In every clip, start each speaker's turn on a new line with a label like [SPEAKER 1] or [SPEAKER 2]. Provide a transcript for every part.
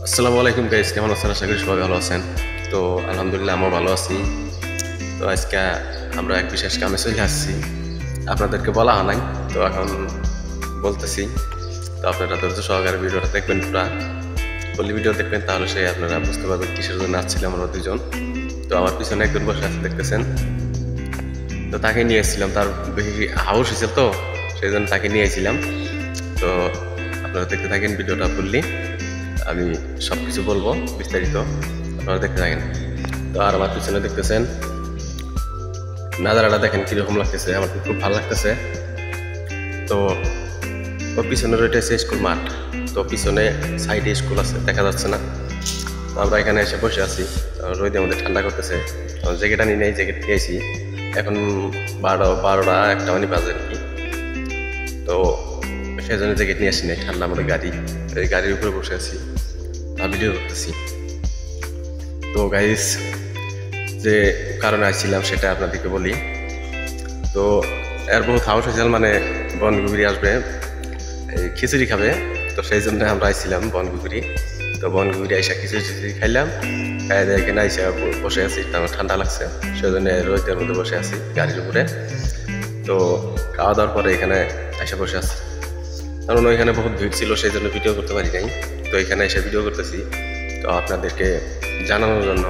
[SPEAKER 1] আসসালামু আলাইকুম গাইস, কেমন আছেন? আশা করি সবাই ভালো আছেন। তো আলহামদুলিল্লাহ আমরা ভালো আছি। তো আজকে আমরা এক বিশেষ কামে চলে আসছি, আপনাদেরকে বলা হয় নাই, তো এখন বলতেছি। তো আপনারা ধৈর্য সহকারে ভিডিওটা দেখবেন, ফুল ভিডিও দেখবেন, তাহলে সেই আপনারা বুঝতে পারবেন কিসের জন্য আসছিলাম আমরা দুজন। তো আমার পিছনে একজন বসে আছে দেখতেছেন, তো তাকে নিয়ে এসেছিলাম। তার বেশি হাউস হয়েছিল, তো সেই জন্য তাকে নিয়ে এসেছিলাম। তো আপনারা দেখতে থাকেন ভিডিওটা ফুললি, আমি সব কিছু বলবো বিস্তারিত, আপনারা দেখতে থাকেন। তো আর আমার পিছনে দেখতেছেন নাজারাটা দেখেন কীরকম লাগতেছে, আমার খুব ভালো লাগতেছে। তো ওর পিছনে রয়েছে স্কুল মাঠ, তো পিছনে সাইডে স্কুল আছে, দেখা যাচ্ছে না। তো আমরা এখানে এসে বসে আছি, রোদে মধ্যে ঠান্ডা করতেছে। জ্যাকেট আনি নেই, জ্যাকেট খেয়েছি। এখন 12টা 1টা মানে বাজে আর কি। তো সেই জন্য জ্যাকেট নিয়ে আসি নাই, ঠান্ডা আমাদের গাড়ি, এই গাড়ির উপরে বসে আছি আর ভিডিও করতেছি। তো গাইস, যে কারণে আসছিলাম সেটা আপনাদেরকে বলি। তো এর বহুত হাউস হয়েছিল, মানে বনগুগিরি আসবে, এই খিচুড়ি খাবে। তো সেই জন্য আমরা আসছিলাম বনগুগিরি। তো বনগুগিরি আইসা খিচুড়ি খাইলাম, খাই দিয়ে এখানে আইসা বসে আছি। আমার ঠান্ডা লাগছে, সেই জন্য রোদের মধ্যে বসে আছি গাড়ির উপরে। তো খাওয়া দাওয়ার পরে এখানে আইসা বসে আছি, কারণ ওইখানে বহুত ভিড় ছিল, সেই জন্য ভিডিও করতে পারি নাই। তো এখানে এসে ভিডিও করতেছি, তো আপনাদেরকে জানানোর জন্য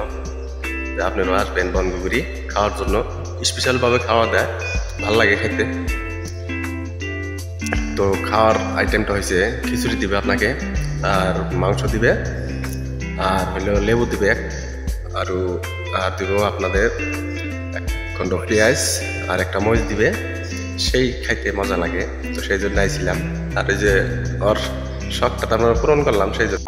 [SPEAKER 1] যে আপনারাও আসবেন বনগুগিরি খাওয়ার জন্য। স্পেশালভাবে খাওয়া দেয়, ভাল লাগে খেতে। তো খাওয়ার আইটেমটা হয়েছে খিচুড়ি দিবে আপনাকে, আর মাংস দিবে, আর হইলো লেবু দিবে, আর দিব আপনাদের এক খণ্ড পেঁয়াজ আর একটা মরিচ দিবে। সেই খাইতে মজা লাগে, তো সেই জন্য আইছিলাম। আর এই যে ওর শখটা তো আমরা পূরণ করলাম, সেই জন্য।